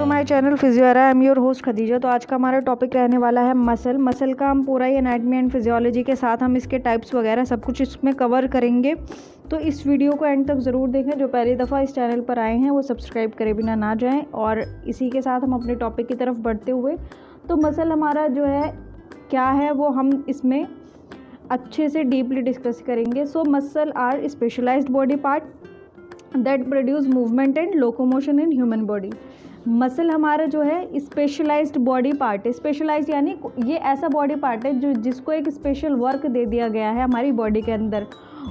To my channel Physiora. I am your host Khadija. तो आज का हमारा टॉपिक रहने वाला है मसल का हम पूरा ही एनाटॉमी एंड फिजियोलॉजी के साथ हम इसके टाइप्स वगैरह सब कुछ इसमें कवर करेंगे। तो इस वीडियो को एंड तक ज़रूर देखें। जो पहली दफ़ा इस चैनल पर आए हैं वो सब्सक्राइब करे बिना ना जाएँ। और इसी के साथ हम अपने टॉपिक की तरफ बढ़ते हुए, तो मसल हमारा जो है क्या है वो हम इसमें अच्छे से डीपली डिस्कस करेंगे। So muscle are specialised body part that produce movement and locomotion in human body. Muscle हमारा जो है स्पेशलाइज्ड बॉडी पार्ट है। स्पेशलाइज्ड यानी ये ऐसा बॉडी पार्ट है जो जिसको एक स्पेशल वर्क दे दिया गया है हमारी बॉडी के अंदर।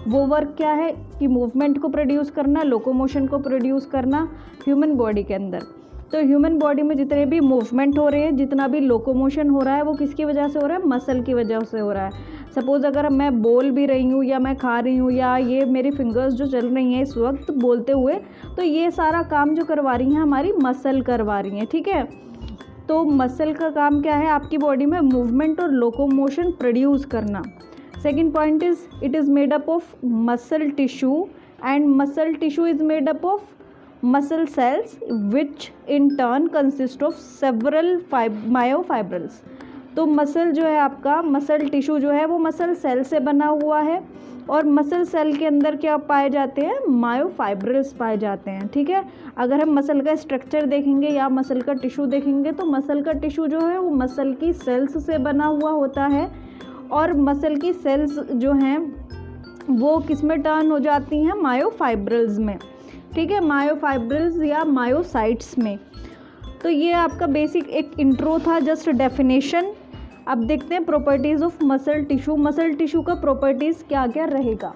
वो वर्क क्या है कि मूवमेंट को प्रोड्यूस करना, लोकोमोशन को प्रोड्यूस करना ह्यूमन बॉडी के अंदर। तो ह्यूमन बॉडी में जितने भी मूवमेंट हो रहे हैं, जितना भी लोकोमोशन हो रहा है, वो किसकी वजह से हो रहा है? मसल की वजह से हो रहा है। सपोज़ अगर मैं बोल भी रही हूँ या मैं खा रही हूँ या ये मेरी फिंगर्स जो चल रही हैं इस वक्त बोलते हुए, तो ये सारा काम जो करवा रही हैं हमारी मसल करवा रही हैं। ठीक है, तो मसल का काम क्या है? आपकी बॉडी में मूवमेंट और लोकोमोशन प्रोड्यूस करना। Second point is it is made up of muscle tissue and muscle tissue is made up of muscle cells which in turn consist of several myofibrils. तो muscle जो है आपका, muscle tissue जो है वो muscle cell से बना हुआ है और मसल सेल के अंदर क्या पाए जाते हैं? मायोफाइब्रल्स पाए जाते हैं। ठीक है, अगर हम मसल का स्ट्रक्चर देखेंगे या मसल का टिश्यू देखेंगे तो मसल का टिश्यू जो है वो मसल की सेल्स से बना हुआ होता है और मसल की सेल्स जो हैं वो किस में टर्न हो जाती हैं? मायोफाइब्रल्स में। ठीक है, मायोफाइब्रल्स या मायोसाइट्स में। तो ये आपका बेसिक एक इंट्रो था, जस्ट डेफिनेशन। अब देखते हैं properties of muscle tissue. Muscle tissue का प्रॉपर्टीज़ क्या क्या रहेगा।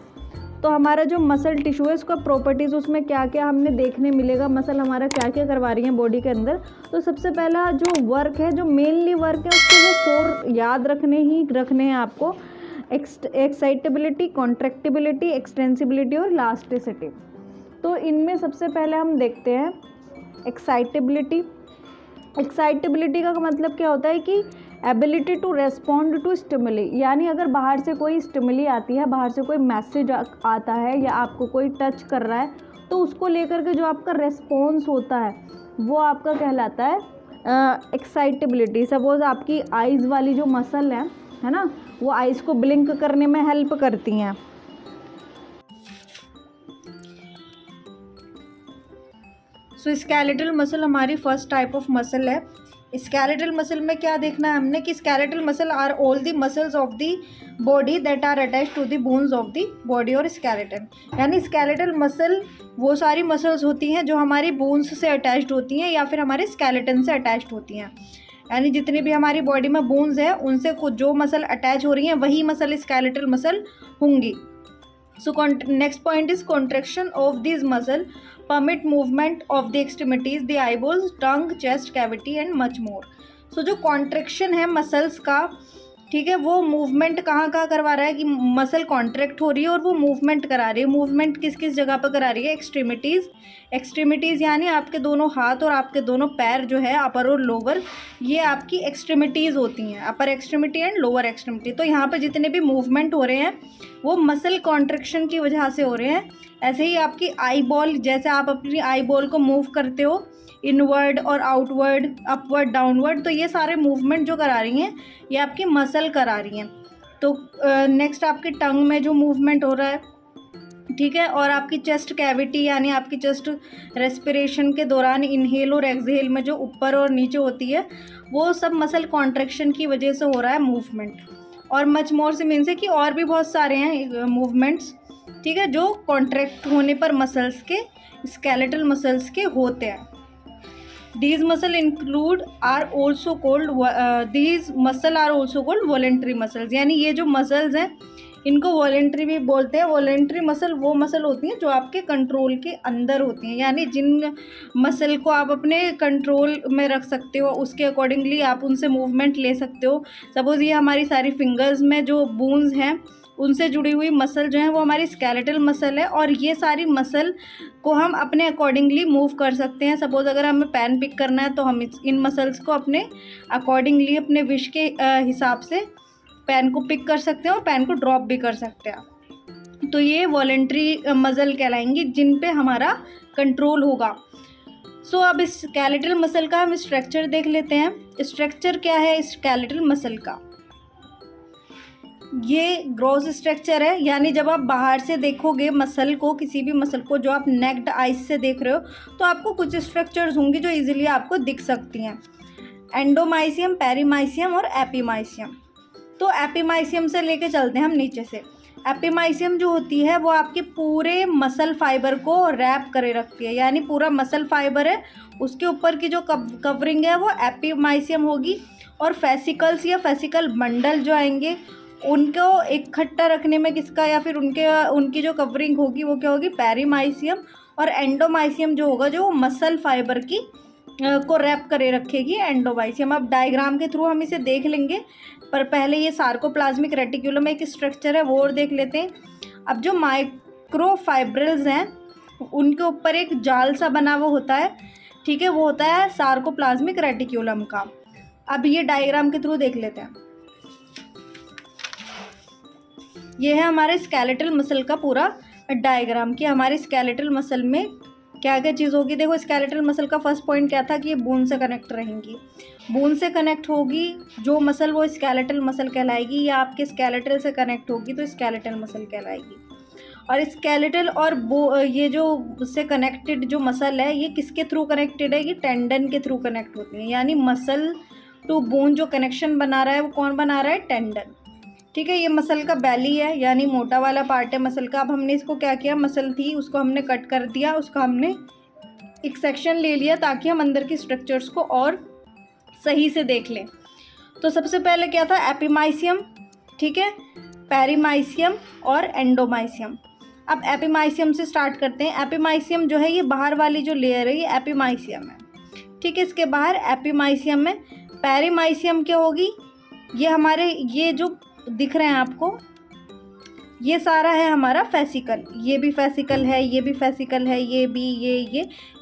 तो हमारा जो मसल टिश्यू है उसका प्रॉपर्टीज़, उसमें क्या क्या हमें देखने मिलेगा, मसल हमारा क्या क्या करवा रही है बॉडी के अंदर। तो सबसे पहला जो वर्क है, जो मेनली वर्क है, उसके वो 4 याद रखने हैं आपको। एक्साइटेबिलिटी, कॉन्ट्रैक्टिबिलिटी, एक्सटेंसिबिलिटी और इलास्टिसिटी। तो इनमें सबसे पहले हम देखते हैं एक्साइटेबिलिटी। एक्साइटेबिलिटी का मतलब क्या होता है कि ability to respond to stimuli, यानी अगर बाहर से कोई स्टिमुली आती है, बाहर से कोई मैसेज आता है या आपको कोई टच कर रहा है, तो उसको लेकर के जो आपका रेस्पॉन्स होता है वो आपका कहलाता है एक्साइटेबिलिटी। सपोज आपकी आइज़ वाली जो मसल है ना, वो आइज़ को ब्लिंक करने में हेल्प करती हैं। सो स्केलेटल मसल हमारी फर्स्ट टाइप ऑफ मसल है। स्केलेटल मसल में क्या देखना है हमने कि skeletal muscle are all the muscles of the body that are attach to the bones of the body और स्केलेटन। यानी स्केलेटल मसल वो सारी मसल्स होती हैं जो हमारी बोन्स से अटैच्ड होती हैं या फिर हमारे स्केलेटन से अटैच्ड होती हैं। यानी जितनी भी हमारी बॉडी में बोन्स है उनसे कुछ जो मसल अटैच हो रही हैं वही मसल स्केलेटल मसल होंगी। So next point is contraction of these muscle permit movement of the extremities, the eyeballs, tongue, chest cavity and much more. So जो contraction है मसल्स का, ठीक है, वो मूवमेंट कहाँ करवा रहा है कि मसल कॉन्ट्रैक्ट हो रही है और वो मूवमेंट करा रही है। मूवमेंट किस किस जगह पर करा रही है? एक्सट्रीमिटीज़ यानी आपके दोनों हाथ और आपके दोनों पैर जो है अपर और लोअर, ये आपकी एक्सट्रीमिटीज़ होती हैं, अपर एक्सट्रीमिटी एंड लोअर एक्सट्रीमिटी। तो यहाँ पर जितने भी मूवमेंट हो रहे हैं वो मसल कॉन्ट्रैक्शन की वजह से हो रहे हैं। ऐसे ही आपकी आई बॉल, जैसे आप अपनी आई बॉल को मूव करते हो इनवर्ड और आउटवर्ड, अपवर्ड, डाउनवर्ड, तो ये सारे मूवमेंट जो करा रही हैं ये आपकी मसल करा रही हैं। तो नेक्स्ट आपकी टंग में जो मूवमेंट हो रहा है, ठीक है, और आपकी चेस्ट कैविटी यानी आपकी चेस्ट रेस्पिरेशन के दौरान इनहेल और एक्सहेल में जो ऊपर और नीचे होती है वो सब मसल कॉन्ट्रैक्शन की वजह से हो रहा है मूवमेंट। और मच मोर से मीन्स है कि और भी बहुत सारे हैं मूवमेंट्स, ठीक है, जो कॉन्ट्रैक्ट होने पर मसल्स के, स्केलेटल मसल्स के होते हैं। These muscle are also called voluntary muscles। यानी ये जो मसल्स हैं इनको वॉलेंट्री भी बोलते हैं। वॉलेंट्री मसल वो मसल होती हैं जो आपके कंट्रोल के अंदर होती हैं, यानी जिन मसल को आप अपने कंट्रोल में रख सकते हो उसके अकॉर्डिंगली आप उनसे मूवमेंट ले सकते हो। सपोज़ ये हमारी सारी फिंगर्स में जो बोन्स हैं उनसे जुड़ी हुई मसल जो है वो हमारी स्केलेटल मसल है और ये सारी मसल को हम अपने अकॉर्डिंगली मूव कर सकते हैं। सपोज़ अगर हमें पेन पिक करना है तो हम इन मसल्स को अपने अकॉर्डिंगली, अपने विश के हिसाब से पेन को पिक कर सकते हैं और पेन को ड्रॉप भी कर सकते हैं। तो ये वॉलेंट्री मसल कहलाएंगी जिन पे हमारा कंट्रोल होगा। सो अब इस स्केलेटल मसल का हम स्ट्रक्चर देख लेते हैं। स्ट्रक्चर क्या है स्केलेटल मसल का? ये ग्रॉस स्ट्रक्चर है, यानी जब आप बाहर से देखोगे मसल को, किसी भी मसल को जो आप नेक्ड आइज से देख रहे हो, तो आपको कुछ स्ट्रक्चर्स होंगी जो इजीली आपको दिख सकती हैं। एंडोमाइसियम, पेरीमाइसियम और एपीमाइसियम। तो एपीमाइसियम से लेके चलते हैं हम नीचे से। एपीमाइसियम जो होती है वो आपके पूरे मसल फाइबर को रैप करे रखती है, यानी पूरा मसल फाइबर है उसके ऊपर की जो कवरिंग है वो एपीमाइसियम होगी। और फेसिकल्स या फेसिकल बंडल जो आएंगे उनको इकट्ठा रखने में किसका, या फिर उनकी जो कवरिंग होगी वो क्या होगी, पेरीमाइसियम। और एंडोमाइसियम जो होगा जो मसल फाइबर की को रैप करे रखेगी, एंडोमाइसियम। अब डायग्राम के थ्रू हम इसे देख लेंगे, पर पहले ये सार्कोप्लाज्मिक रेटिकुलम एक स्ट्रक्चर है वो और देख लेते हैं। अब जो माइक्रोफाइब्रिल्स हैं उनके ऊपर एक जाल सा बना हुआ होता है, ठीक है, वो होता है सार्कोप्लाज्मिक रेटिकुलम का। अब ये डायग्राम के थ्रू देख लेते हैं। ये है हमारे स्केलेटल मसल का पूरा डायग्राम कि हमारे स्केलेटल मसल में क्या क्या चीज़ होगी। देखो स्केलेटल मसल का फर्स्ट पॉइंट क्या था कि ये बोन से कनेक्ट रहेंगी, बोन से कनेक्ट होगी जो मसल वो स्केलेटल मसल कहलाएगी, या आपके स्केलेटल से कनेक्ट होगी तो स्केलेटल मसल कहलाएगी। और स्केलेटल और ये जो उससे कनेक्टेड जो मसल है ये किसके थ्रू कनेक्टेड है, ये टेंडन के थ्रू कनेक्ट होती है, यानी मसल टू बोन जो कनेक्शन बना रहा है वो कौन बना रहा है, टेंडन। ठीक है, ये मसल का बैली है, यानी मोटा वाला पार्ट है मसल का। अब हमने इसको क्या किया, मसल थी उसको हमने कट कर दिया, उसका हमने एक सेक्शन ले लिया ताकि हम अंदर की स्ट्रक्चर्स को और सही से देख लें। तो सबसे पहले क्या था, एपीमाइसियम, ठीक है, पेरीमाइसियम और एंडोमाइसियम। अब एपीमाइसियम से स्टार्ट करते हैं। एपीमाइसियम जो है ये बाहर वाली जो लेयर है ये एपीमाइसियम है, ठीक है, इसके बाहर एपीमाइसियम में। पेरीमाइसियम क्या होगी, ये हमारे ये जो दिख रहे हैं आपको ये सारा है हमारा फेसिकल, ये भी फेसिकल है, ये भी फेसिकल है, ये भी,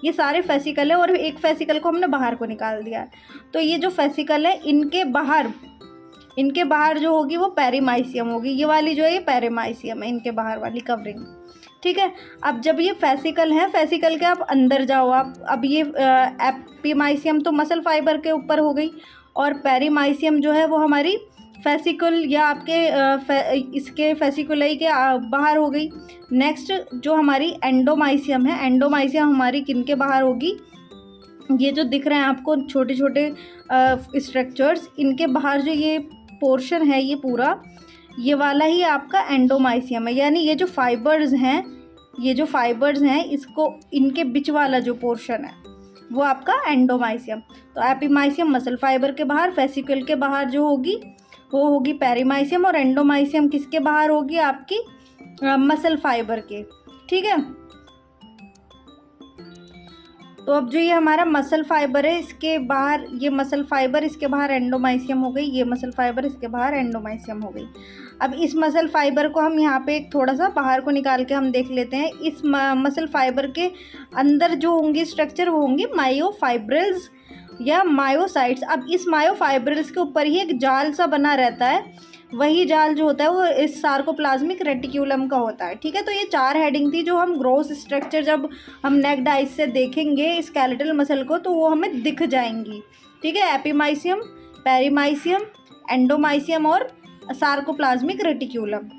ये सारे फेसिकल है। और एक फेसिकल को हमने बाहर को निकाल दिया है। तो ये जो फेसिकल है इनके बाहर जो होगी वो पेरीमाइसियम होगी, ये वाली जो है ये पेरीमाइसियम है, इनके बाहर वाली कवरिंग, ठीक है। अब जब ये फेसिकल है, फेसिकल के आप अंदर जाओ आप, अब ये एपीमाइसियम तो मसल फाइबर के ऊपर हो गई, और पेरीमाइसियम जो है वो हमारी फेसिकल या आपके इसके फेसिकुलाई के बाहर हो गई। नेक्स्ट जो हमारी एंडोमाइसियम है, एंडोमाइसियम हमारी किन के बाहर होगी, ये जो दिख रहे हैं आपको छोटे छोटे स्ट्रक्चर्स, इनके बाहर जो ये पोर्शन है ये पूरा ये वाला ही आपका एंडोमाइसियम है, यानी ये जो फाइबर्स हैं इसको इनके बीच वाला जो पोर्शन है वो आपका एंडोमाइसियम। तो एपीमाइसियम मसल फाइबर के बाहर, फेसिकल के बाहर जो होगी वो होगी पेरीमाइसियम, और एंडोमाइसियम किसके बाहर होगी, आपकी मसल फाइबर के, ठीक है। तो अब जो ये हमारा मसल फाइबर है इसके बाहर ये मसल फाइबर, इसके बाहर एंडोमाइसियम हो गई, ये मसल फाइबर इसके बाहर एंडोमाइसियम हो गई। अब इस मसल फाइबर को हम यहाँ पे थोड़ा सा बाहर को निकाल के हम देख लेते हैं। इस मसल फाइबर के अंदर जो होंगी स्ट्रक्चर वो होंगी मायोफाइब्रिल्स या मायोसाइट्स। अब इस मायोफाइब्रिल्स के ऊपर ही एक जाल सा बना रहता है, वही जाल जो होता है वो इस सार्कोप्लाज्मिक रेटिकुलम का होता है, ठीक है। तो ये 4 हेडिंग थी जो हम ग्रोस स्ट्रक्चर जब हम नेक्ड आइज से देखेंगे स्केलेटल मसल को तो वो हमें दिख जाएंगी, ठीक है। एपीमाइसियम, पेरीमाइसियम, एंडोमाइसियम और सार्कोप्लाज्मिक रेटिकुलम।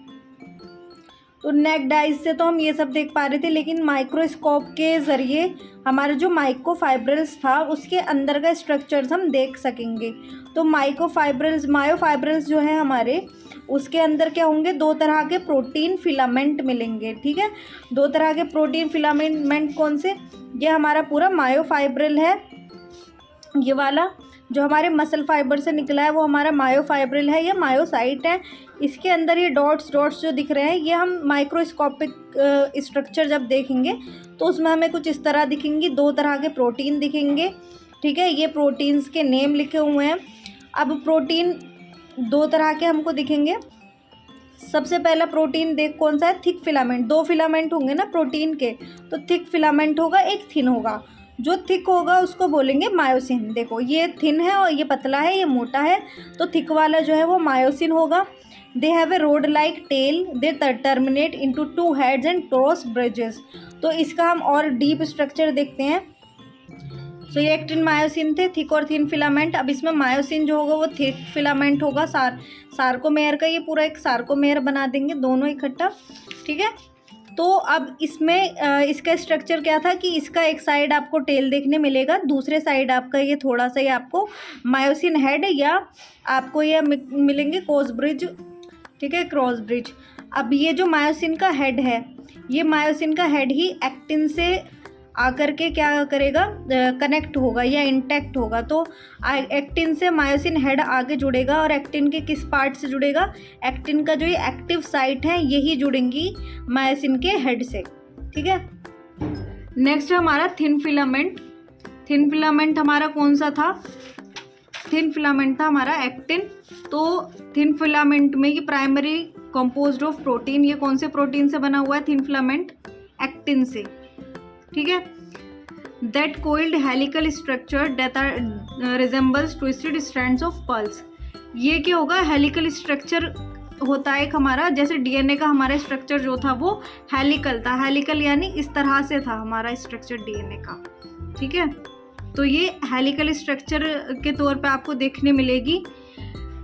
तो नेक्ड आइज से तो हम ये सब देख पा रहे थे, लेकिन माइक्रोस्कोप के ज़रिए हमारे जो माइक्रोफाइब्रिल्स था उसके अंदर का स्ट्रक्चर्स हम देख सकेंगे। तो मायोफाइब्रिल्स जो है हमारे उसके अंदर क्या होंगे, 2 तरह के प्रोटीन फिलामेंट मिलेंगे, ठीक है। 2 तरह के प्रोटीन फिलामेंट कौन से, ये हमारा पूरा मायोफाइब्रिल है, ये वाला जो हमारे मसल फाइबर से निकला है वो हमारा मायोफाइब्रिल है, ये मायोसाइट है। इसके अंदर ये डॉट्स जो दिख रहे हैं ये हम माइक्रोस्कोपिक स्ट्रक्चर जब देखेंगे तो उसमें हमें कुछ इस तरह दिखेंगी, 2 तरह के प्रोटीन दिखेंगे, ठीक है। ये प्रोटीन्स के नेम लिखे हुए हैं। अब प्रोटीन 2 तरह के हमको दिखेंगे। सबसे पहला प्रोटीन देख कौन सा है, थिक फिलामेंट। 2 फिलामेंट होंगे ना प्रोटीन के, तो थिक फिलामेंट होगा, एक थिन होगा। जो थिक होगा उसको बोलेंगे मायोसिन। देखो ये थिन है और ये पतला है, ये मोटा है, तो थिक वाला जो है वो मायोसिन होगा। They have a rod like tail, they terminate into 2 heads and cross bridges. तो इसका हम और डीप स्ट्रक्चर देखते हैं। सो ये एक्टिन मायोसिन थे, थिक और थिन फिलामेंट। अब इसमें मायोसिन जो होगा वो थिक फिलामेंट होगा, सार्कोमेयर का ये पूरा एक सार्कोमेयर बना देंगे दोनों इकट्ठा, ठीक है। तो अब इसमें इसका स्ट्रक्चर क्या था कि इसका एक साइड आपको टेल देखने मिलेगा, दूसरे साइड आपका ये थोड़ा सा ये आपको मायोसिन हेड या आपको ये मिलेंगे क्रॉस ब्रिज, ठीक है, क्रॉस ब्रिज। अब ये जो मायोसिन का हेड है, ये मायोसिन का हेड ही एक्टिन से आकर के क्या करेगा, कनेक्ट होगा या इंटैक्ट होगा। तो एक्टिन से मायोसिन हेड आगे जुड़ेगा और एक्टिन के किस पार्ट से जुड़ेगा, एक्टिन का जो ये एक्टिव साइट है यही जुड़ेंगी मायोसिन के हेड से, ठीक है। नेक्स्ट है हमारा थिन फिलामेंट। थिन फिलामेंट हमारा कौन सा था, थिन फिलामेंट था हमारा एक्टिन। तो थिन फिलामेंट में ये प्राइमरी कंपोज्ड ऑफ प्रोटीन, ये कौन से प्रोटीन से बना हुआ है थिन फिलामेंट, एक्टिन से, ठीक है। That coiled helical structure that resembles twisted strands of pulse. ये क्या होगा, हेलिकल स्ट्रक्चर होता है एक हमारा, जैसे डीएनए का हमारा स्ट्रक्चर जो था वो हेलिकल था, हेलिकल यानी इस तरह से था हमारा स्ट्रक्चर डीएनए का, ठीक है। तो ये हेलिकल स्ट्रक्चर के तौर पे आपको देखने मिलेगी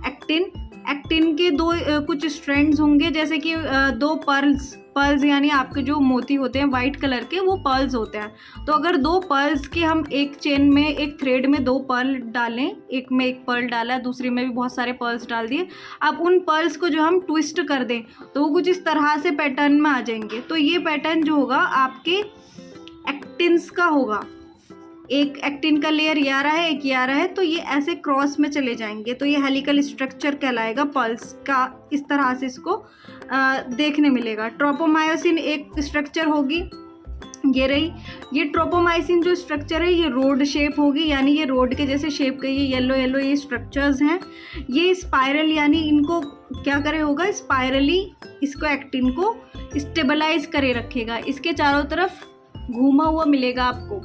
एक्टिन। एक्टिन के दो कुछ स्ट्रैंड्स होंगे, जैसे कि दो पर्ल्स यानी आपके जो मोती होते हैं वाइट कलर के, वो पर्ल्स होते हैं। तो अगर दो पर्ल्स के हम एक चेन में, एक थ्रेड में दो पर्ल डालें, एक में एक पर्ल डाला, दूसरी में भी बहुत सारे पर्ल्स डाल दिए, अब उन पर्ल्स को जो हम ट्विस्ट कर दें तो वो कुछ इस तरह से पैटर्न में आ जाएंगे। तो ये पैटर्न जो होगा आपके एक्टिन्स का होगा, एक एक्टिन का लेयर ये आ रहा है, एक ये आ रहा है, तो ये ऐसे क्रॉस में चले जाएंगे, तो ये हेलिकल स्ट्रक्चर कहलाएगा पल्स का। इस तरह से इसको देखने मिलेगा। ट्रोपोमायोसिन एक स्ट्रक्चर होगी, ये रही। ये ट्रोपोमायोसिन जो स्ट्रक्चर है ये रोड शेप होगी, यानी ये रोड के जैसे शेप के ये येलो येलो ये स्ट्रक्चर्स हैं। ये स्पाइरल यानी इनको क्या करे होगा, स्पाइरली इसको एक्टिन को स्टेबलाइज करे रखेगा, इसके चारों तरफ घूमा हुआ मिलेगा आपको।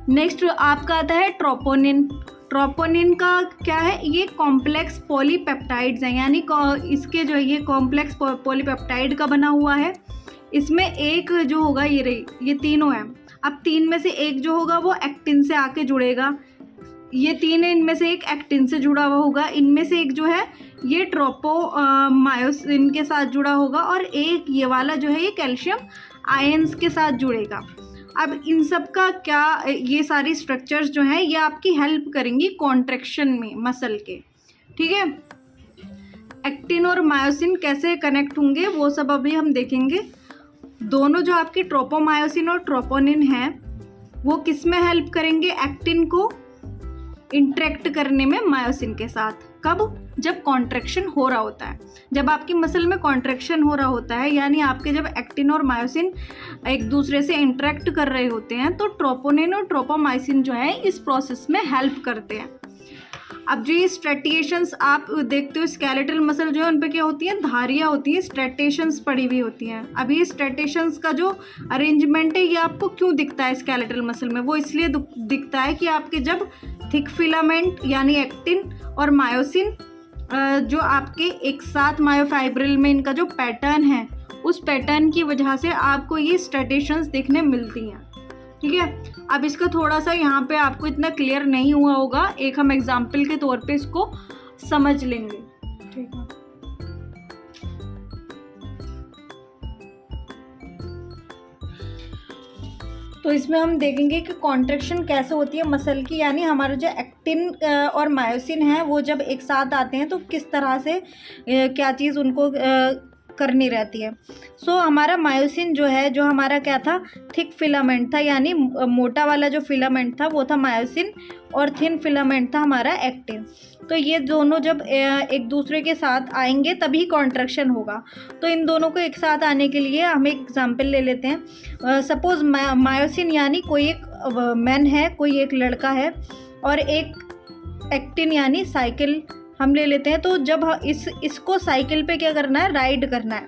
नेक्स्ट आपका आता है ट्रोपोनिन। ट्रोपोनिन का क्या है, ये कॉम्प्लेक्स पॉलीपेप्टाइड्स हैं, यानी इसके जो ये कॉम्प्लेक्स पॉलीपेप्टाइड का बना हुआ है। इसमें एक जो होगा ये तीनों हैं। अब तीन में से एक जो होगा वो एक्टिन से आके जुड़ेगा, ये तीन है, इनमें से एक एक्टिन से जुड़ा हुआ होगा, इनमें से एक जो है ये ट्रोपोमायोसिन के साथ जुड़ा होगा और एक ये वाला जो है ये कैल्शियम आयंस के साथ जुड़ेगा। अब इन सब का क्या, ये सारी स्ट्रक्चर्स जो हैं ये आपकी हेल्प करेंगी कॉन्ट्रैक्शन में मसल के, ठीक है। एक्टिन और मायोसिन कैसे कनेक्ट होंगे वो सब अभी हम देखेंगे। दोनों जो आपकी ट्रोपोमायोसिन और ट्रोपोनिन हैं वो किस में हेल्प करेंगे, एक्टिन को इंटरेक्ट करने में मायोसिन के साथ। कब, जब कॉन्ट्रैक्शन हो रहा होता है, जब आपकी मसल में कॉन्ट्रैक्शन हो रहा होता है, यानी आपके जब एक्टिन और मायोसिन एक दूसरे से इंटरेक्ट कर रहे होते हैं तो ट्रोपोनिन और ट्रोपोमायोसिन जो है इस प्रोसेस में हेल्प करते हैं। अब जो ये स्ट्रेटिएशंस आप देखते हो, स्केलेटल मसल जो है उन पे क्या होती है, धारियाँ होती हैं, स्ट्रेटिएशंस पड़ी हुई होती हैं। अब ये स्ट्रेटिएशंस का जो अरेंजमेंट है ये आपको क्यों दिखता है स्केलेटल मसल में, वो इसलिए दिखता है कि आपके जब थिक फिलामेंट यानी एक्टिन और मायोसिन जो आपके एक साथ मायोफाइब्रिल में इनका जो पैटर्न है उस पैटर्न की वजह से आपको ये स्ट्रेटिएशंस देखने मिलती हैं, ठीक है। अब इसका थोड़ा सा यहाँ पे आपको इतना क्लियर नहीं हुआ होगा, एक हम एग्जाम्पल के तौर पे इसको समझ लेंगे, ठीक है। तो इसमें हम देखेंगे कि कॉन्ट्रैक्शन कैसे होती है मसल की, यानी हमारा जो एक्टिन और मायोसिन है वो जब एक साथ आते हैं तो किस तरह से क्या चीज़ उनको करनी रहती है। सो हमारा मायोसिन जो है, जो हमारा क्या था, थिक फिलामेंट था, यानी मोटा वाला जो फिलामेंट था वो था मायोसिन और थिन फिलामेंट था हमारा एक्टिन। तो ये दोनों जब एक दूसरे के साथ आएंगे तभी कॉन्ट्रैक्शन होगा। तो इन दोनों को एक साथ आने के लिए हम एक एग्जांपल ले लेते हैं। सपोज़ मायोसिन यानी कोई एक मैन है, कोई एक लड़का है, और एक एक्टिन यानी साइकिल हम ले लेते हैं। तो जब इसको साइकिल पे क्या करना है, राइड करना है,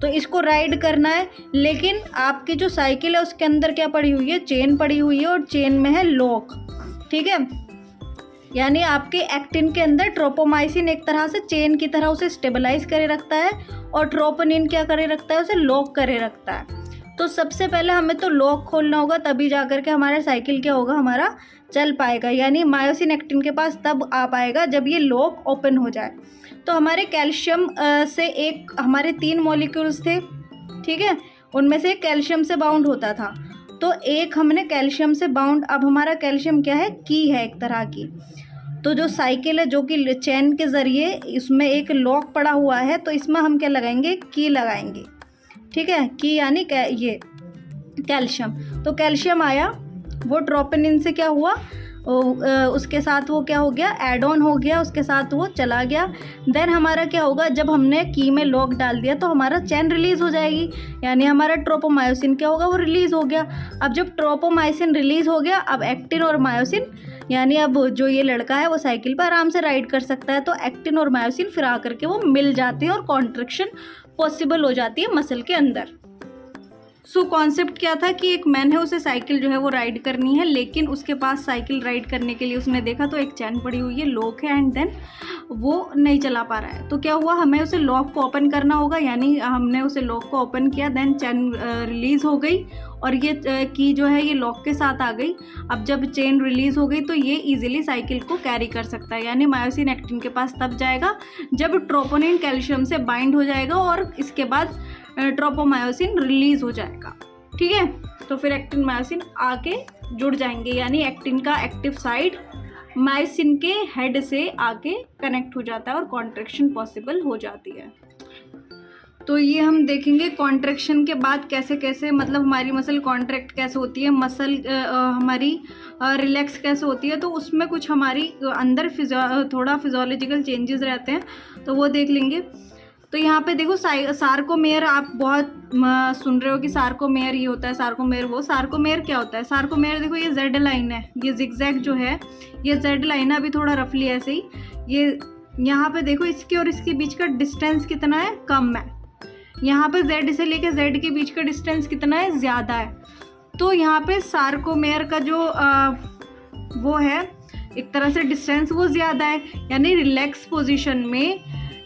तो इसको राइड करना है, लेकिन आपकी जो साइकिल है उसके अंदर क्या पड़ी हुई है, चेन पड़ी हुई है, और चेन में है लॉक, ठीक है। यानी आपके एक्टिन के अंदर ट्रोपोमायोसिन एक तरह से चेन की तरह उसे स्टेबलाइज करे रखता है और ट्रोपोनिन क्या करे रखता है, उसे लॉक करे रखता है। तो सबसे पहले हमें तो लॉक खोलना होगा, तभी जा कर के हमारा साइकिल क्या होगा, हमारा चल पाएगा। यानी मायोसिन एक्टिन के पास तब आ पाएगा जब ये लॉक ओपन हो जाए। तो हमारे कैल्शियम से एक, हमारे 3 मॉलिक्यूल्स थे, ठीक है, उनमें से कैल्शियम से बाउंड होता था। तो एक हमने कैल्शियम से बाउंड, अब हमारा कैल्शियम क्या है, की है एक तरह की। तो जो साइकिल है, जो कि चेन के ज़रिए इसमें एक लॉक पड़ा हुआ है, तो इसमें हम क्या लगाएंगे, की लगाएंगे, ठीक है। की यानी ये कैल्शियम। तो कैल्शियम आया, वो ट्रोपोनिन से क्या हुआ, उसके साथ वो क्या हो गया, ऐड ऑन हो गया, उसके साथ वो चला गया। देन हमारा क्या होगा, जब हमने की में लॉक डाल दिया तो हमारा चेन रिलीज़ हो जाएगी, यानी हमारा ट्रोपोमायोसिन क्या होगा, वो रिलीज़ हो गया। अब जब ट्रोपोमायोसिन रिलीज़ हो गया, अब एक्टिन और मायोसिन, यानी अब जो ये लड़का है वो साइकिल पर आराम से राइड कर सकता है। तो एक्टिन और मायोसिन फिर आकर के वो मिल जाते हैं और कॉन्ट्रैक्शन पॉसिबल हो जाती है मसल के अंदर। सो कॉन्सेप्ट क्या था कि एक मैन है, उसे साइकिल जो है वो राइड करनी है, लेकिन उसके पास साइकिल राइड करने के लिए उसने देखा तो एक चैन पड़ी हुई है, लॉक है, एंड देन वो नहीं चला पा रहा है। तो क्या हुआ, हमें उसे लॉक को ओपन करना होगा, यानी हमने उसे लॉक को ओपन किया, देन चैन रिलीज़ हो गई और ये की जो है ये लॉक के साथ आ गई। अब जब चेन रिलीज़ हो गई तो ये इजीली साइकिल को कैरी कर सकता है। यानी मायोसिन एक्टिन के पास तब जाएगा जब ट्रोपोनिन कैल्शियम से बाइंड हो जाएगा और इसके बाद ट्रोपोमायोसिन रिलीज हो जाएगा, ठीक है। तो फिर एक्टिन मायोसिन आके जुड़ जाएंगे, यानी एक्टिन का एक्टिव साइड मायोसिन के हेड से आके कनेक्ट हो जाता है और कॉन्ट्रैक्शन पॉसिबल हो जाती है। तो ये हम देखेंगे कॉन्ट्रैक्शन के बाद कैसे कैसे, मतलब हमारी मसल कॉन्ट्रैक्ट कैसे होती है, मसल हमारी रिलैक्स कैसे होती है। तो उसमें कुछ हमारी अंदर थोड़ा फिजियोलॉजिकल चेंजेस रहते हैं, तो वो देख लेंगे। तो यहाँ पे देखो सार्कोमेयर, आप बहुत सुन रहे हो कि सार्कोमेयर ये होता है, सार्कोमेयर वो। सार्कोमेयर क्या होता है, सार्कोमेयर देखो ये जेड लाइन है, ये जिगजैग जो है ये जेड लाइन है, अभी थोड़ा रफली ऐसे ही। ये यहाँ पे देखो इसके और इसके बीच का डिस्टेंस कितना है, कम है। यहाँ पे जेड से लेके जेड के बीच का डिस्टेंस कितना है, ज़्यादा है। तो यहाँ पे सार्कोमेयर का जो वो है एक तरह से डिस्टेंस वो ज़्यादा है, यानी रिलैक्स पोजीशन में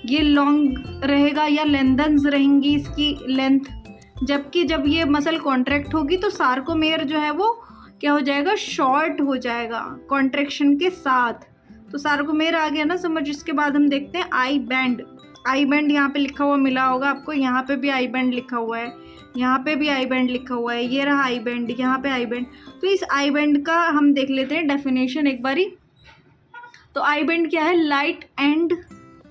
ये लॉन्ग रहेगा या लेंथन्स रहेंगी इसकी लेंथ। जबकि जब ये मसल कॉन्ट्रैक्ट होगी तो सार्कोमेयर जो है वो क्या हो जाएगा, शॉर्ट हो जाएगा कॉन्ट्रैक्शन के साथ। तो सार्कोमेयर आ गया ना समझ। इसके बाद हम देखते हैं आई बैंड। आई बैंड यहाँ पे लिखा हुआ मिला होगा आपको, यहाँ पे भी आई बैंड लिखा हुआ है, यहाँ पे भी आई बैंड लिखा हुआ है, ये रहा आई बैंड, यहाँ पे आई बैंड। तो इस आई बैंड का हम देख लेते हैं डेफिनेशन एक बारी। तो आई बैंड क्या है,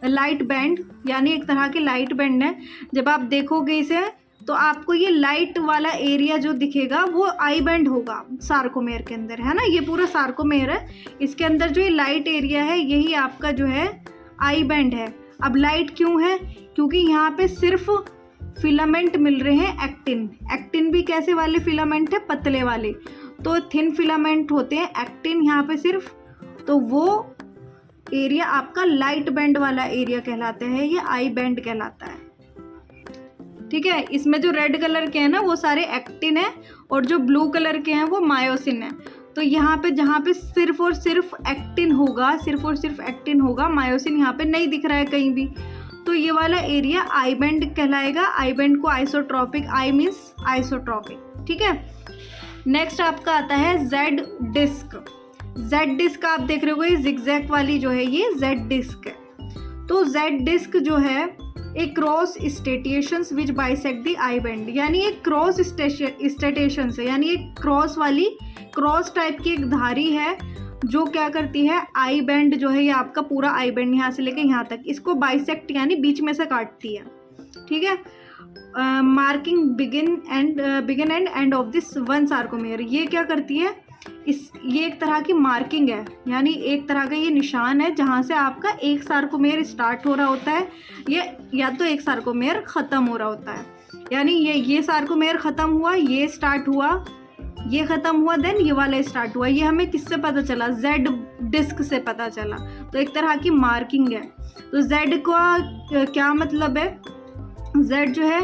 लाइट बैंड, यानी एक तरह की लाइट बैंड है। जब आप देखोगे इसे तो आपको ये लाइट वाला एरिया जो दिखेगा वो आई बैंड होगा सार्कोमेयर के अंदर, है ना। ये पूरा सार्कोमेयर है, इसके अंदर जो ये लाइट एरिया है यही आपका जो है आई बैंड है। अब लाइट क्यों है, क्योंकि यहाँ पे सिर्फ फिलामेंट मिल रहे हैं एक्टिन। एक्टिन भी कैसे वाले फिलामेंट है, पतले वाले, तो थिन फिलामेंट होते हैं एक्टिन यहाँ पे सिर्फ। तो वो एरिया आपका लाइट बैंड वाला एरिया कहलाता है, ये आई बैंड कहलाता है, ठीक है। इसमें जो रेड कलर के हैं ना वो सारे एक्टिन है और जो ब्लू कलर के हैं वो मायोसिन है। तो यहाँ पे जहाँ पे सिर्फ और सिर्फ एक्टिन होगा, सिर्फ और सिर्फ एक्टिन होगा, मायोसिन यहाँ पे नहीं दिख रहा है कहीं भी, तो ये वाला एरिया आई बैंड कहलाएगा। आई बैंड को आइसोट्रॉपिक, आई मीन्स आइसोट्रॉपिक, ठीक है। नेक्स्ट आपका आता है जेड डिस्क। जेड डिस्क आप देख रहे हो, ये जिगजैग वाली जो है ये जेड डिस्क है। तो जेड डिस्क जो है एक cross striations which bisect the I band, यानी एक क्रॉस स्टेटिएशंस है, यानी एक क्रॉस वाली, क्रॉस टाइप की एक धारी है जो क्या करती है, आई बैंड जो है ये आपका पूरा आई बैंड यहाँ से लेके यहाँ तक इसको बाइसेक्ट यानी बीच में से काटती है, ठीक है। Marking begin and end of this one sarcomere, ये क्या करती है, ये एक तरह की मार्किंग है, यानी एक तरह का ये निशान है जहाँ से आपका एक सार्कोमेयर स्टार्ट हो रहा होता है, ये या तो एक सार्कोमेयर ख़त्म हो रहा होता है। यानी ये सार्कोमेयर ख़त्म हुआ, ये स्टार्ट हुआ, ये ख़त्म हुआ, देन ये वाला स्टार्ट हुआ। ये हमें किससे पता चला, जेड डिस्क से पता चला। तो एक तरह की मार्किंग है। तो जेड का क्या मतलब है, जेड जो है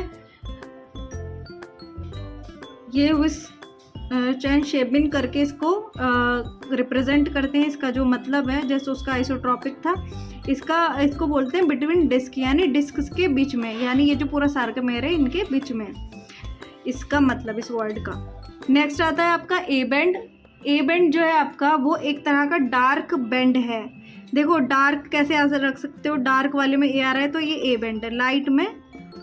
ये उस चैन शेपिंग करके इसको रिप्रेजेंट करते हैं। इसका जो मतलब है जैसे उसका आइसोट्रॉपिक था, इसको बोलते हैं बिटवीन डिस्क, यानी डिस्क के बीच में, यानी ये जो पूरा सार्कोमेयर है इनके बीच में। इसका मतलब इस वर्ड का। नेक्स्ट आता है आपका ए बेंड। ए बेंड जो है आपका वो एक तरह का डार्क बेंड है। देखो डार्क कैसे ऐसे रख सकते हो, डार्क वाले में ए आ रहा है तो ये ए बेंड है, लाइट में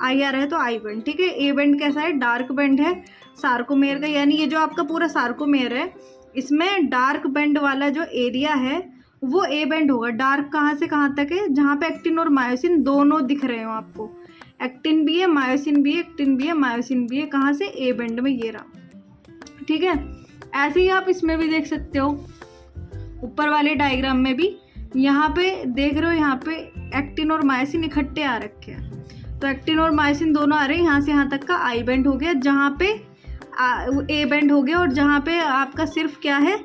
आई आ रहा है तो आई बेंड। ठीक है, ए बेंड कैसा है, डार्क बेंड है सार्कोमेयर का, यानी ये जो आपका पूरा सार्कोमेयर है इसमें डार्क बेंड वाला जो एरिया है वो ए बेंड होगा। डार्क कहाँ से कहाँ तक है, जहाँ पे एक्टिन और मायोसिन दोनों दिख रहे हो आपको, एक्टिन भी है मायोसिन भी है, एक्टिन भी है मायोसिन भी है, कहाँ से, ए बेंड में, ये रहा। ठीक है, ऐसे ही आप इसमें भी देख सकते हो, ऊपर वाले डायग्राम में भी यहाँ पे देख रहे हो, यहाँ पे एक्टिन और मायोसिन इकट्ठे आ रखे हैं, तो एक्टिन और मायोसिन दोनों आ रहे हैं, यहाँ से यहाँ तक का आई बेंड हो गया, जहाँ पे ए बेंड हो गया, और जहाँ पे आपका सिर्फ क्या है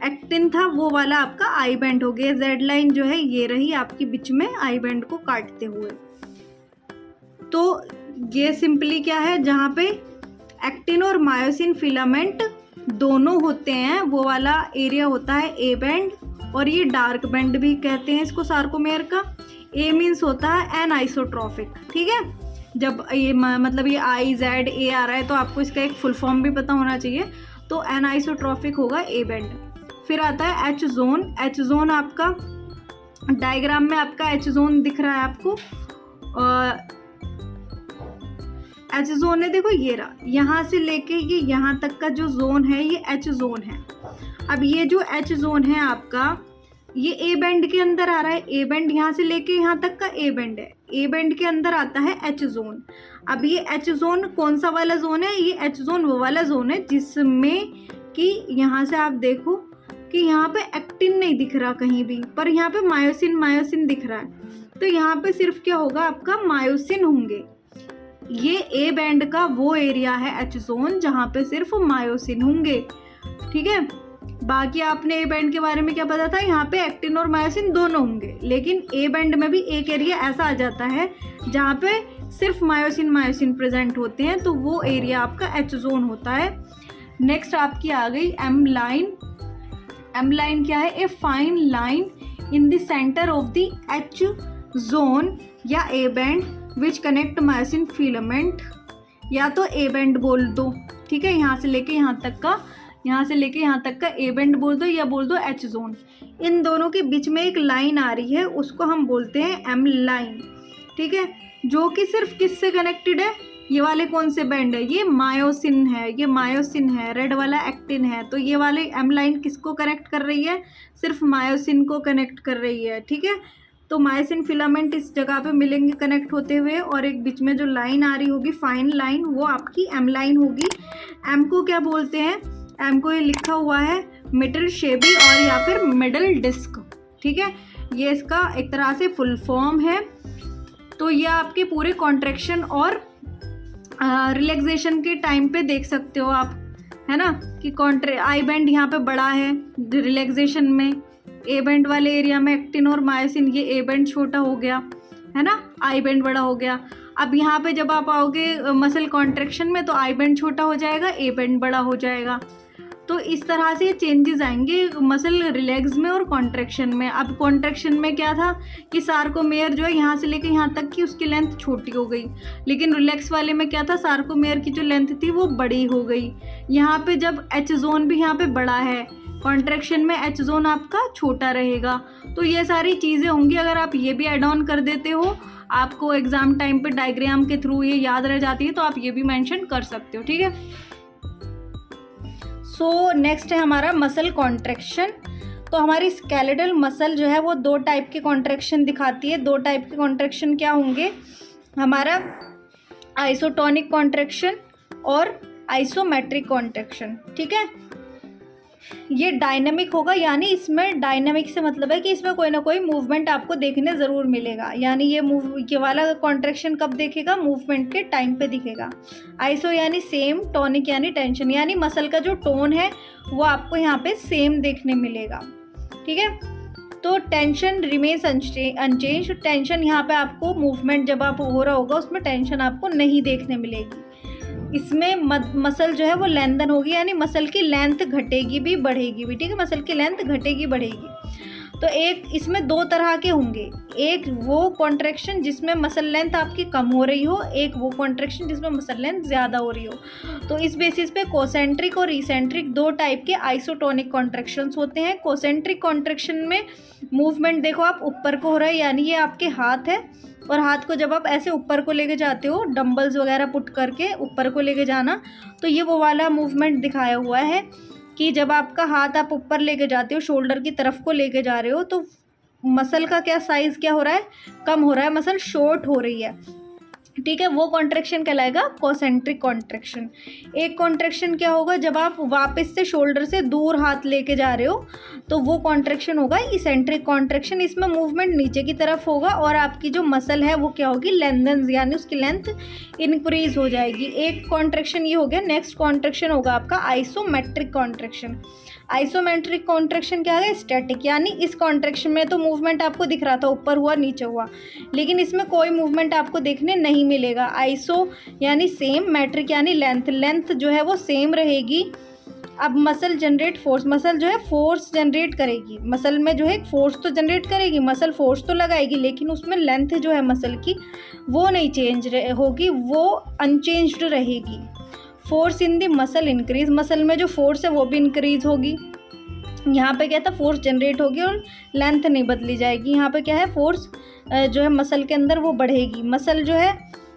एक्टिन था वो वाला आपका आई बेंड हो गया। जेड लाइन जो है ये रही आपकी बीच में आई बेंड को काटते हुए। तो ये सिंपली क्या है, जहाँ पे एक्टिन और मायोसिन फिलामेंट दोनों होते हैं वो वाला एरिया होता है ए बेंड, और ये डार्क बेंड भी कहते हैं इसको सार्कोमेयर का। ए मीन्स होता है एनाइसोट्रॉफिक। ठीक है, जब ये मतलब ये आई जेड ए आ रहा है तो आपको इसका एक फुल फॉर्म भी पता होना चाहिए, तो एनाइसोट्रॉफिक होगा ए बेंड। फिर आता है एच जोन। एच जोन आपका डायग्राम में आपका एच जोन दिख रहा है आपको, एच जोन है, देखो ये रहा, यहाँ से लेके ये यहाँ तक का जो जोन है ये एच जोन है। अब ये जो एच जोन है आपका ये ए बेंड के अंदर आ रहा है, ए बेंड यहाँ से लेके यहाँ तक का ए बेंड है, ए बेंड के अंदर आता है एच जोन। अब ये एच जोन कौन सा वाला जोन है, ये एच जोन वो वाला जोन है जिसमें कि यहाँ से आप देखो कि यहाँ पे एक्टिन नहीं दिख रहा कहीं भी, पर यहाँ पे मायोसिन मायोसिन दिख रहा है, तो यहाँ पे सिर्फ क्या होगा आपका मायोसिन होंगे। ये ए बैंड का वो एरिया है एच जोन जहाँ पे सिर्फ मायोसिन होंगे। ठीक है, बाकी आपने ए बैंड के बारे में क्या पता था, यहाँ पे एक्टिन और मायोसिन दोनों होंगे, लेकिन ए बैंड में भी एक एरिया ऐसा आ जाता है जहाँ पे सिर्फ मायोसिन मायोसिन प्रेजेंट होते हैं, तो वो एरिया आपका एच जोन होता है। नेक्स्ट आपकी आ गई एम लाइन। एम लाइन क्या है, a fine line in the centre of the H zone या A band which connect myosin filament, या तो ए बैंड बोल दो। ठीक है, यहाँ से लेके यहाँ तक का, यहाँ से लेके यहाँ तक का ए बैंड बोल दो या बोल दो एच जोन। इन दोनों के बीच में एक लाइन आ रही है उसको हम बोलते हैं एम लाइन। ठीक है, जो कि सिर्फ किससे कनेक्टेड है, ये वाले कौन से बैंड है, ये मायोसिन है, ये मायोसिन है, रेड वाला एक्टिन है, तो ये वाले एम लाइन किसको कनेक्ट कर रही है, सिर्फ मायोसिन को कनेक्ट कर रही है। ठीक है, तो मायोसिन फिलामेंट इस जगह पे मिलेंगे कनेक्ट होते हुए, और एक बीच में जो लाइन आ रही होगी फाइन लाइन वो आपकी एम लाइन होगी। एम को क्या बोलते हैं, एम को ये लिखा हुआ है मिडल शेबी और या फिर मिडल डिस्क। ठीक है, ये इसका एक तरह से फुल फॉर्म है। तो ये आपके पूरे कॉन्ट्रैक्शन और रिलैक्सेशन के टाइम पे देख सकते हो आप, है ना, कि आई बैंड यहाँ पे बड़ा है रिलैक्सेशन में, ए बैंड वाले एरिया में एक्टिन और मायोसिन, ये ए बैंड छोटा हो गया, है ना, आई बैंड बड़ा हो गया। अब यहाँ पे जब आप आओगे मसल कॉन्ट्रैक्शन में तो आई बैंड छोटा हो जाएगा, ए बैंड बड़ा हो जाएगा। तो इस तरह से चेंजेस आएंगे मसल रिलैक्स में और कॉन्ट्रैक्शन में। अब कॉन्ट्रैक्शन में क्या था कि सार्कोमेयर जो है यहाँ से लेकर यहाँ तक की उसकी लेंथ छोटी हो गई, लेकिन रिलैक्स वाले में क्या था, सार्कोमेयर की जो लेंथ थी वो बड़ी हो गई। यहाँ पे जब एच जोन भी यहाँ पे बड़ा है, कॉन्ट्रैक्शन में एच जोन आपका छोटा रहेगा। तो ये सारी चीज़ें होंगी, अगर आप ये भी ऐड ऑन कर देते हो, आपको एग्जाम टाइम पे डायग्राम के थ्रू ये याद रह जाती है, तो आप ये भी मेंशन कर सकते हो। ठीक है, सो नेक्स्ट है हमारा मसल कॉन्ट्रैक्शन। तो हमारी स्केलेटल मसल जो है वो दो टाइप के कॉन्ट्रैक्शन दिखाती है। दो टाइप के कॉन्ट्रैक्शन क्या होंगे, हमारा आइसोटोनिक कॉन्ट्रैक्शन और आइसोमेट्रिक कॉन्ट्रैक्शन। ठीक है, ये डायनामिक होगा, यानी इसमें डायनामिक से मतलब है कि इसमें कोई ना कोई मूवमेंट आपको देखने ज़रूर मिलेगा, यानी ये वाला कॉन्ट्रैक्शन कब दिखेगा, मूवमेंट के टाइम पे दिखेगा। आइसो यानी सेम, टॉनिक यानी टेंशन, यानी मसल का जो टोन है वो आपको यहाँ पे सेम देखने मिलेगा। ठीक है, तो टेंशन रिमेन्स अनचेंज। टेंशन यहाँ पे आपको मूवमेंट जब आप हो रहा होगा उसमें टेंशन आपको नहीं देखने मिलेगी। इसमें मसल जो है वो लेंथन होगी, यानी मसल की लेंथ घटेगी भी बढ़ेगी भी। ठीक है, मसल की लेंथ घटेगी बढ़ेगी। तो एक इसमें दो तरह के होंगे, एक वो कॉन्ट्रैक्शन जिसमें मसल लेंथ आपकी कम हो रही हो, एक वो कॉन्ट्रैक्शन जिसमें मसल लेंथ ज़्यादा हो रही हो। तो इस बेसिस पे कोसेंट्रिक और इसेंट्रिक दो टाइप के आइसोटोनिक कॉन्ट्रैक्शंस होते हैं। कोसेंट्रिक कॉन्ट्रैक्शन में मूवमेंट देखो आप ऊपर को हो रहा है, यानी ये आपके हाथ है और हाथ को जब आप ऐसे ऊपर को लेके जाते हो, डंबल्स वगैरह पुट करके ऊपर को लेके जाना, तो ये वो वाला मूवमेंट दिखाया हुआ है कि जब आपका हाथ आप ऊपर लेके जाते हो, शोल्डर की तरफ को लेके जा रहे हो, तो मसल का क्या साइज़ क्या हो रहा है, कम हो रहा है, मसल शॉर्ट हो रही है, ठीक है। वो कॉन्ट्रैक्शन कहलाएगा कोसेंट्रिक कॉन्ट्रैक्शन। एक कॉन्ट्रैक्शन क्या होगा, जब आप वापस से शोल्डर से दूर हाथ लेके जा रहे हो, तो वो कॉन्ट्रैक्शन होगा इसेंट्रिक कॉन्ट्रैक्शन। इसमें मूवमेंट नीचे की तरफ होगा और आपकी जो मसल है वो क्या होगी, लेंथन, यानी उसकी लेंथ इंक्रीज हो जाएगी। एक कॉन्ट्रैक्शन ये हो गया। नेक्स्ट कॉन्ट्रैक्शन होगा आपका आइसोमेट्रिक कॉन्ट्रैक्शन। आइसोमेट्रिक कॉन्ट्रैक्शन क्या है, स्टैटिक, यानी इस कॉन्ट्रैक्शन में तो मूवमेंट आपको दिख रहा था, ऊपर हुआ नीचे हुआ, लेकिन इसमें कोई मूवमेंट आपको देखने नहीं मिलेगा। आइसो यानी सेम, मैट्रिक यानी लेंथ, लेंथ जो है वो सेम रहेगी। अब मसल जनरेट फोर्स, मसल जो है फोर्स जनरेट करेगी, मसल में जो है फोर्स तो जनरेट करेगी, मसल फोर्स तो लगाएगी, लेकिन उसमें लेंथ जो है मसल की वो नहीं चेंज होगी, वो अनचेंज्ड रहेगी। Force in the muscle increase, muscle में जो फोर्स है वो भी इंक्रीज होगी। यहाँ पे क्या था, फोर्स जनरेट होगी और लेंथ नहीं बदली जाएगी। यहाँ पे क्या है, फोर्स जो है मसल के अंदर वो बढ़ेगी, मसल जो है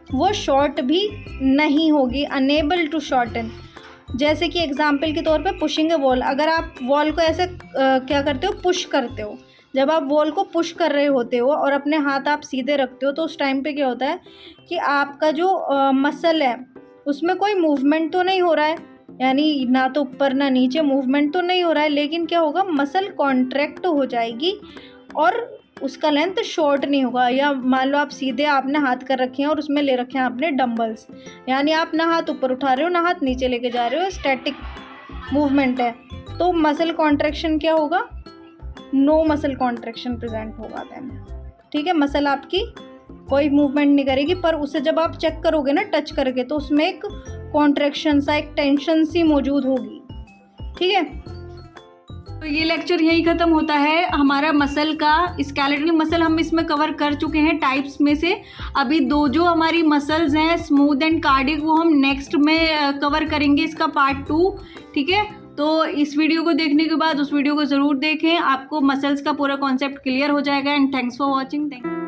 वो शॉर्ट भी नहीं होगी, अनेबल टू शॉर्टन। जैसे कि एग्जाम्पल के तौर पे पुशिंग ए वॉल, अगर आप वॉल को ऐसे क्या करते हो, पुश करते हो, जब आप वॉल को पुश कर रहे होते हो और अपने हाथ आप सीधे रखते हो, तो उस टाइम पे क्या होता है कि आपका जो मसल है उसमें कोई मूवमेंट तो नहीं हो रहा है, यानी ना तो ऊपर ना नीचे मूवमेंट तो नहीं हो रहा है, लेकिन क्या होगा, मसल कॉन्ट्रैक्ट हो जाएगी और उसका लेंथ शॉर्ट नहीं होगा। या मान लो आप सीधे आपने हाथ कर रखे हैं और उसमें ले रखे हैं आपने डंबल्स, यानी आप ना हाथ ऊपर उठा रहे हो ना हाथ नीचे लेके जा रहे हो, स्टैटिक मूवमेंट है, तो मसल कॉन्ट्रैक्शन क्या होगा, नो मसल कॉन्ट्रैक्शन प्रेजेंट होगा देन, ठीक है। मसल आपकी कोई मूवमेंट नहीं करेगी, पर उसे जब आप चेक करोगे ना टच करके, तो उसमें एक कॉन्ट्रैक्शन सा, एक टेंशन सी मौजूद होगी, ठीक है। तो ये लेक्चर यही ख़त्म होता है हमारा मसल का। स्केलेटल मसल हम इसमें कवर कर चुके हैं टाइप्स में से। अभी दो जो हमारी मसल्स हैं, स्मूथ एंड कार्डिक, वो हम नेक्स्ट में कवर करेंगे, इसका पार्ट 2, ठीक है। तो इस वीडियो को देखने के बाद उस वीडियो को ज़रूर देखें, आपको मसल्स का पूरा कॉन्सेप्ट क्लियर हो जाएगा। And thanks for watching. Thank you.